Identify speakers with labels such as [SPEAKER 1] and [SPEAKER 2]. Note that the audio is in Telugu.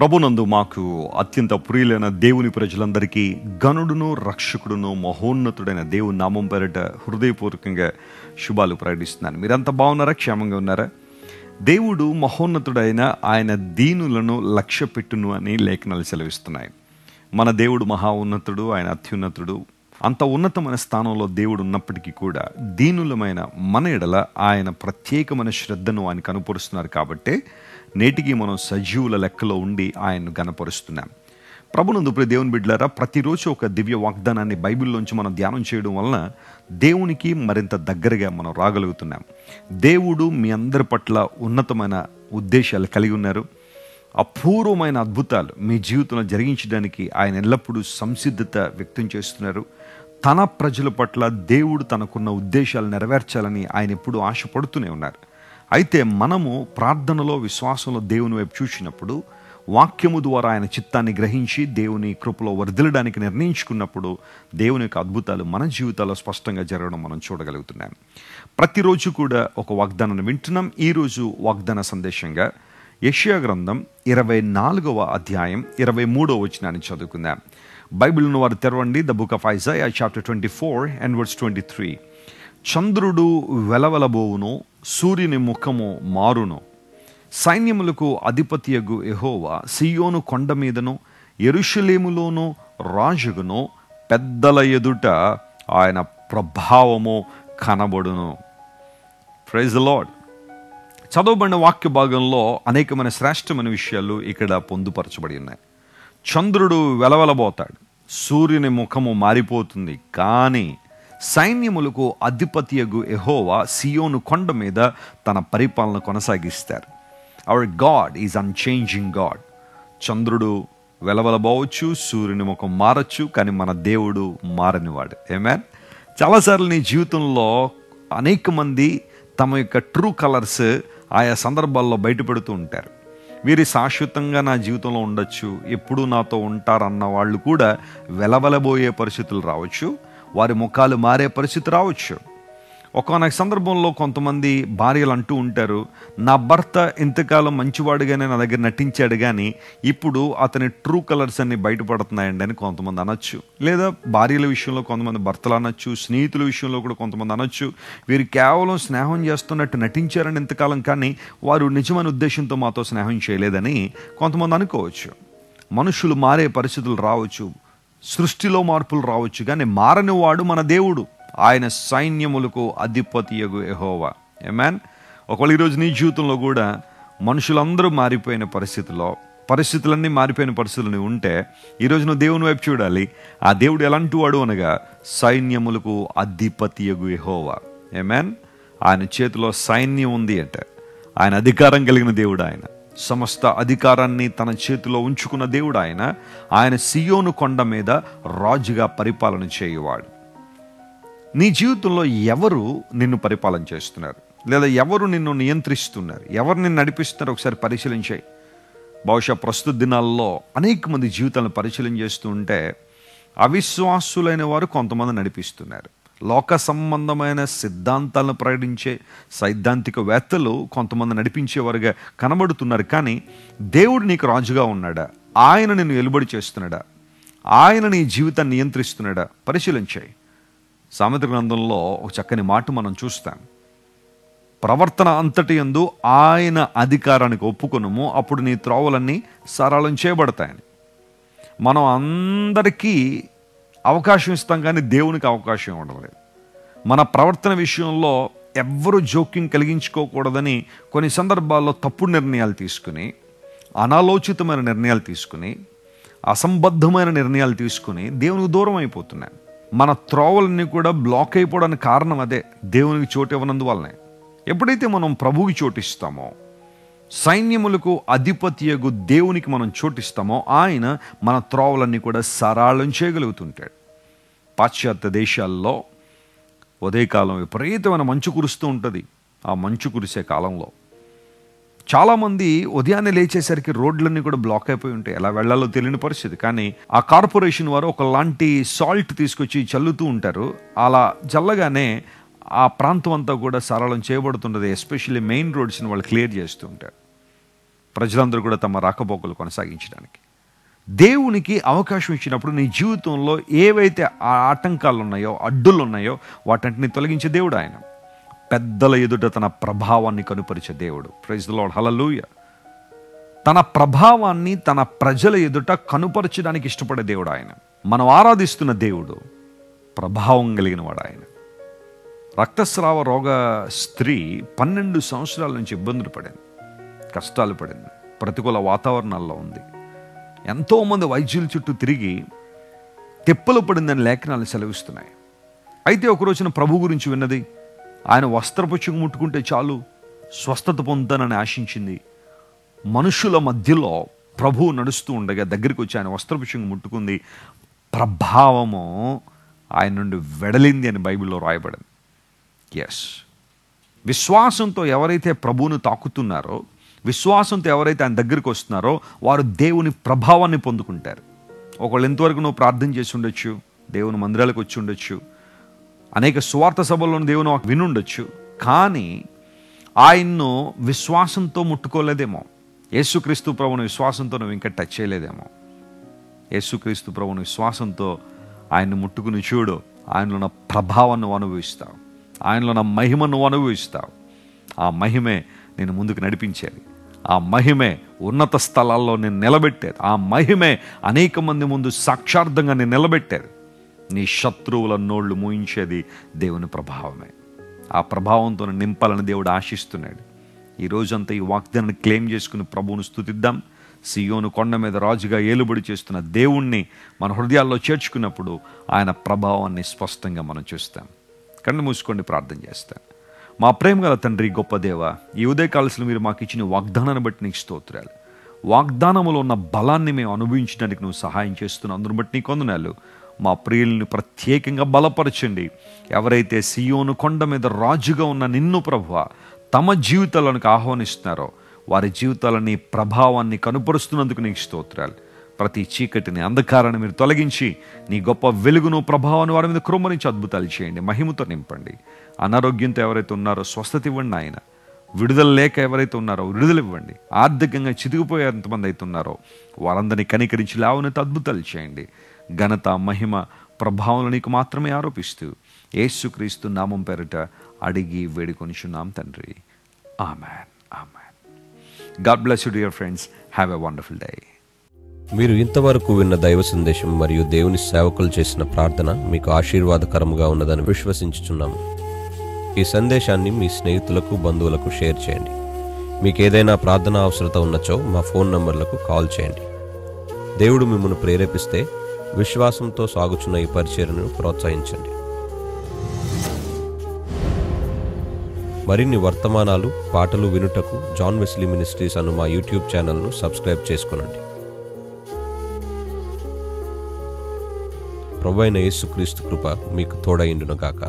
[SPEAKER 1] ప్రభునందు మాకు అత్యంత ప్రియులైన దేవుని ప్రజలందరికీ గనుడును రక్షకుడును మహోన్నతుడైన దేవుని నామం పేరిట హృదయపూర్వకంగా శుభాలు ప్రకటిస్తున్నాను. మీరంతా బాగున్నారా? క్షేమంగా ఉన్నారా? దేవుడు మహోన్నతుడైన ఆయన దీనులను లక్ష్య పెట్టును అని లేఖనాలు సెలవిస్తున్నాయి. మన దేవుడు మహా ఉన్నతుడు, ఆయన అత్యున్నతుడు. అంత ఉన్నతమైన స్థానంలో దేవుడు ఉన్నప్పటికీ కూడా దీనులమైన మన ఎడల ఆయన ప్రత్యేకమైన శ్రద్ధను ఆయన కనపరుస్తున్నారు. కాబట్టే నేటికి మనం సజీవుల లెక్కలో ఉండి ఆయన్ను గణపరుస్తున్నాం. ప్రభునందు ప్రియ దేవుని బిడ్డలారా, ప్రతిరోజు ఒక దివ్య వాగ్దానాన్ని బైబిల్లోంచి మనం ధ్యానం చేయడం వలన దేవునికి మరింత దగ్గరగా మనం రాగలుగుతున్నాం. దేవుడు మీ అందరి పట్ల ఉన్నతమైన ఉద్దేశాలు కలిగి ఉన్నారు. అపూర్వమైన అద్భుతాలు మీ జీవితంలో జరిగించడానికి ఆయన ఎల్లప్పుడూ సంసిద్ధత వ్యక్తం చేస్తున్నారు. తన ప్రజల పట్ల దేవుడు తనకున్న ఉద్దేశాలు నెరవేర్చాలని ఆయన ఎప్పుడూ ఆశపడుతూనే ఉన్నారు. అయితే మనము ప్రార్థనలో, విశ్వాసంలో దేవుని వైపు చూసినప్పుడు, వాక్యము ద్వారా ఆయన చిత్తాన్ని గ్రహించి దేవుని కృపలో వర్ధిల్లడానికి నిర్ణయించుకున్నప్పుడు దేవుని యొక్క అద్భుతాలు మన జీవితాల్లో స్పష్టంగా జరగడం మనం చూడగలుగుతున్నాం. ప్రతిరోజు కూడా ఒక వాగ్దానాన్ని వింటున్నాం. ఈరోజు వాగ్దాన సందేశంగా యెషయా గ్రంథం 24వ అధ్యాయం 23వ వచనాన్ని చదువుకుందాం. బైబిల్ను వారు తెరవండి. The book of Isaiah chapter 24 and verse 23. చంద్రుడు వెలవెలబోవును, సూర్యుని ముఖము మారును. సైన్యములకు అధిపతియగు యెహోవా సీయోను కొండ మీదను యెరూషలేములోను రాజుగును, పెద్దల ఎదుట ఆయన ప్రభావము కనబడును. Praise the lord. చదవబడిన వాక్య భాగంలో అనేకమైన శ్రేష్టమైన విషయాలు ఇక్కడ పొందుపరచబడి ఉన్నాయి. చంద్రుడు వెలవెలబోతాడు, సూర్యుని ముఖము మారిపోతుంది, కానీ సైన్యములకు అధిపతియగు యెహోవా సీయోను కొండ మీద తన పరిపాలన కొనసాగిస్తారు. Hour God is unchanging God. చంద్రుడు వెలవెలబోవచ్చు, సూర్యుని ముఖం మారచ్చు, కానీ మన దేవుడు మారనివాడు. ఆమేన్. చాలాసార్లు నీ జీవితంలో అనేక మంది తమ యొక్క ట్రూ కలర్స్ ఆయా సందర్భాల్లో బయటపెడుతూ ఉంటారు. వీరి శాశ్వతంగా నా జీవితంలో ఉండొచ్చు, ఎప్పుడూ నాతో ఉంటారన్న వాళ్ళు కూడా వెలవెలబోయే పరిస్థితులు రావచ్చు, వారి ముఖాలు మారే పరిస్థితి రావచ్చు. ఒకానొక సందర్భంలో కొంతమంది భార్యలు అంటూ ఉంటారు, నా భర్త ఇంతకాలం మంచివాడుగానే నా దగ్గర నటించాడు, కానీ ఇప్పుడు అతని ట్రూ కలర్స్ అన్ని బయటపడుతున్నాయండి అని కొంతమంది అనొచ్చు. లేదా భార్యల విషయంలో కొంతమంది భర్తలు అనొచ్చు, స్నేహితుల విషయంలో కూడా కొంతమంది అనొచ్చు, వీరు కేవలం స్నేహం చేస్తున్నట్టు నటించారని ఇంతకాలం, కానీ వారు నిజమైన ఉద్దేశంతో మాతో స్నేహం చేయలేదని కొంతమంది అనుకోవచ్చు. మనుషులు మారే పరిస్థితులు రావచ్చు, సృష్టిలో మార్పులు రావచ్చు, కానీ మారని వాడు మన దేవుడు. ఆయన సైన్యములకు అధిపతియగు యెహోవా. ఆమేన్. ఒకవేళ ఈరోజు నీ జీవితంలో కూడా మనుషులందరూ మారిపోయిన పరిస్థితిలో, పరిస్థితులన్నీ మారిపోయిన పరిస్థితులు ఉంటే ఈరోజు నువ్వు దేవుని వైపు చూడాలి. ఆ దేవుడు ఎలాంటి వాడు అనగా సైన్యములకు అధిపతియగు యెహోవా. ఆమేన్. ఆయన చేతిలో సైన్యం ఉంది అంటే ఆయన అధికారం కలిగిన దేవుడు. ఆయన సమస్త అధికారాన్ని తన చేతిలో ఉంచుకున్న దేవుడు. ఆయన సీయోను కొండ మీద రాజుగా పరిపాలన చేయువాడు. నీ జీవితంలో ఎవరు నిన్ను పరిపాలన చేస్తున్నారు, లేదా ఎవరు నిన్ను నియంత్రిస్తున్నారు, ఎవరు నిన్ను నడిపిస్తున్నారు? ఒకసారి పరిశీలించాయి. బహుశా ప్రస్తుత దినాల్లో అనేక మంది జీవితాలను పరిశీలన చేస్తూ ఉంటే అవిశ్వాసులైన వారు కొంతమంది నడిపిస్తున్నారు. లోక సంబంధమైన సిద్ధాంతాలను ప్రకటించే సైద్ధాంతికవేత్తలు కొంతమంది నడిపించేవారుగా కనబడుతున్నారు. కానీ దేవుడు నీకు రాజుగా ఉన్నాడా? ఆయన నిన్ను ఎలుబడి చేస్తున్నాడా? ఆయన నీ జీవితాన్ని నియంత్రిస్తున్నాడా? పరిశీలించాయి. సామెతల గ్రంథంలో ఒక చక్కని మాట మనం చూస్తాం. ప్రవర్తన అంతటి యందు ఆయన అధికారానికి ఒప్పుకొనుము, అప్పుడు నీ త్రోవలన్నీ సరళం చేయబడతాయని. మనం అందరికీ అవకాశం ఇస్తాం, కానీ దేవునికి అవకాశం ఇవ్వడం లేదు. మన ప్రవర్తన విషయంలో ఎవ్వరూ జోక్యం కలిగించుకోకూడదని కొన్ని సందర్భాల్లో తప్పుడు నిర్ణయాలు తీసుకుని, అనాలోచితమైన నిర్ణయాలు తీసుకుని, అసంబద్ధమైన నిర్ణయాలు తీసుకుని దేవునికి దూరం అయిపోతున్నాం. మన త్రోవలన్నీ కూడా బ్లాక్ అయిపోవడానికి కారణం అదే, దేవునికి చోటు ఇవ్వనందువల్లనే. ఎప్పుడైతే మనం ప్రభువుకి చోటిస్తామో, సైన్యములకు అధిపతియగు దేవునికి మనం చోటిస్తామో, ఆయన మన త్రోవలన్నీ కూడా సరళం చేయగలుగుతుంటాడు. పాశ్చాత్య దేశాల్లో ఉదయకాలం విపరీతమైన మంచు కురుస్తూ ఉంటుంది. ఆ మంచు కురిసే కాలంలో చాలామంది ఉదయాన్నే లేచేసరికి రోడ్లన్నీ కూడా బ్లాక్ అయిపోయి ఉంటాయి, ఎలా వెళ్లాలో తెలియని పరిస్థితి. కానీ ఆ కార్పొరేషన్ వారు ఒకలాంటి సాల్ట్ తీసుకొచ్చి చల్లుతూ ఉంటారు. అలా చల్లగానే ఆ ప్రాంతం అంతా కూడా సరళం చేయబడుతుంటుంది. ఎస్పెషల్లీ మెయిన్ రోడ్స్ని వాళ్ళు క్లియర్ చేస్తూ ఉంటారు. ప్రజలందరూ కూడా తమ రాకపోకలు కొనసాగించడానికి. దేవునికి అవకాశం ఇచ్చినప్పుడు నీ జీవితంలో ఏవైతే ఆ ఆటంకాలు ఉన్నాయో, అడ్డులు ఉన్నాయో వాటంటిని తొలగించే దేవుడు ఆయన. పెద్దల ఎదుట తన ప్రభావాన్ని కనుపరిచే దేవుడు. ప్రైజ్ ది లార్డ్, హల్లెలూయా. తన ప్రభావాన్ని తన ప్రజల ఎదుట కనుపరచడానికి ఇష్టపడే దేవుడు ఆయన. మనం ఆరాధిస్తున్న దేవుడు ప్రభావం కలిగిన వాడు ఆయన. రక్తస్రావ రోగ స్త్రీ 12 సంవత్సరాల నుంచి ఇబ్బందులు పడింది, కష్టాలు పడింది, ప్రతికూల వాతావరణాల్లో ఉంది. ఎంతోమంది వైద్యుల చుట్టూ తిరిగి తెప్పలు పడిందని లేఖనాలు సెలవిస్తున్నాయి. అయితే ఒక రోజున ప్రభు గురించి విన్నది. ఆయన వస్త్రపుచ్చుకు ముట్టుకుంటే చాలు స్వస్థత పొందుతానని ఆశించింది. మనుషుల మధ్యలో ప్రభువు నడుస్తూ ఉండగా దగ్గరికి వచ్చి ఆయన వస్త్రపుచ్చుకు ముట్టుకుంది. ప్రభావము ఆయన నుండి వెడలింది అని బైబిల్లో రాయబడింది. ఎస్, విశ్వాసంతో ఎవరైతే ప్రభువును తాకుతున్నారో, విశ్వాసంతో ఎవరైతే ఆయన దగ్గరికి వస్తున్నారో వారు దేవుని ప్రభావాన్ని పొందుకుంటారు. ఒకళ్ళు ఎంతవరకు నువ్వు ప్రార్థన చేసి ఉండొచ్చు, దేవుని మందిరాలకు వచ్చి ఉండొచ్చు, అనేక సువార్త సభల్లోని దేవుని వినుండొచ్చు, కానీ ఆయన్ను విశ్వాసంతో ముట్టుకోలేదేమో. యేసుక్రీస్తు ప్రభువుని విశ్వాసంతో నువ్వు ఇంకా టచ్ చేయలేదేమో. యేసుక్రీస్తు ప్రభువుని విశ్వాసంతో ఆయన్ని ముట్టుకుని చూడు, ఆయనలో ఉన్న ప్రభావాన్ని అనుభవిస్తావు, ఆయనలో ఉన్న మహిమను అనుభవిస్తావు. ఆ మహిమే నేను ముందుకు నడిపించేది, ఆ మహిమే ఉన్నత స్థలాల్లో నేను నిలబెట్టేది, ఆ మహిమే అనేక మంది ముందు సాక్షార్థంగా నేను నిలబెట్టేది. నీ శత్రువుల నోళ్లు మూయించేది దేవుని ప్రభావమే. ఆ ప్రభావంతో నింపాలని దేవుడు ఆశిస్తున్నాడు. ఈ రోజంతా ఈ వాగ్దానాన్ని క్లెయిమ్ చేసుకుని ప్రభువును స్తుతిద్దాం. సియోను కొండ మీద రాజుగా ఏలుబడి చేస్తున్న దేవుణ్ణి మన హృదయాల్లో చేర్చుకున్నప్పుడు ఆయన ప్రభావాన్ని స్పష్టంగా మనం చూస్తాం. కళ్ళు మూసుకోండి, ప్రార్థన చేస్తాను. మా ప్రేమ గల తండ్రి, గొప్ప దేవ, ఈ ఉదయకాలశంలో మీరు మాకు ఇచ్చిన వాగ్దానాన్ని బట్టి నీకు స్తోత్రాలు. వాగ్దానములో ఉన్న బలాన్ని మేము అనుభవించడానికి నువ్వు సహాయం చేస్తున్నావు, అందును బట్టి నీకు వందనాలు. మా ప్రియుల్ని ప్రత్యేకంగా బలపరచండి. ఎవరైతే సియోను కొండ మీద రాజుగా ఉన్న నిన్ను ప్రభువా తమ జీవితాలకు ఆహ్వానిస్తున్నారో వారి జీవితాలని ప్రభావాన్ని కనుపరుస్తున్నందుకు నీకు స్తోత్రాలు. ప్రతి చీకటిని, అంధకారాన్ని మీరు తొలగించి నీ గొప్ప వెలుగును, ప్రభావాన్ని వారి మీద కృమ్మరించి అద్భుతాలు చేయండి, మహిమతో నింపండి. అనారోగ్యంతో ఎవరైతే ఉన్నారో స్వస్థత ఇవ్వండి ఆయన. విడుదల లేక ఎవరైతే ఉన్నారో విడుదల ఇవ్వండి. ఆర్థికంగా చితికిపోయే ఎంతమంది అయితే ఉన్నారో వారందరినీ కనికరించి లేవనైతే అద్భుతాలు చేయండి. ఘనత, మహిమ, ప్రభావం నీకు మాత్రమే ఆరోపిస్తూ యేసుక్రీస్తు నామం పేరిట అడిగి వేడుకొనిచున్నాం తండ్రి. Amen, amen. God bless you dear friends. Have a wonderful day.
[SPEAKER 2] మీరు ఇంతవరకు విన్న దైవ సందేశం మరియు దేవుని సేవకులు చేసిన ప్రార్థన మీకు ఆశీర్వాదకరముగా ఉన్నదని విశ్వసించుచున్నాము. ఈ సందేశాన్ని మీ స్నేహితులకు, బంధువులకు షేర్ చేయండి. మీకు ఏదైనా ప్రార్థన అవసరత ఉన్నచో మా ఫోన్ నంబర్లకు కాల్ చేయండి. దేవుడు మిమ్మల్ని ప్రేరేపిస్తే విశ్వాసంతో సాగుచున్న ఈ పరిచర్యను ప్రోత్సహించండి. మరిన్ని వర్తమానాలు, పాటలు వినుటకు జాన్ వెస్లీ మినిస్ట్రీస్ అను మా యూట్యూబ్ ఛానల్ను సబ్స్క్రైబ్ చేసుకొనండి. ప్రభువైన యేసుక్రీస్తు కృప మీకు తోడైండును గాక.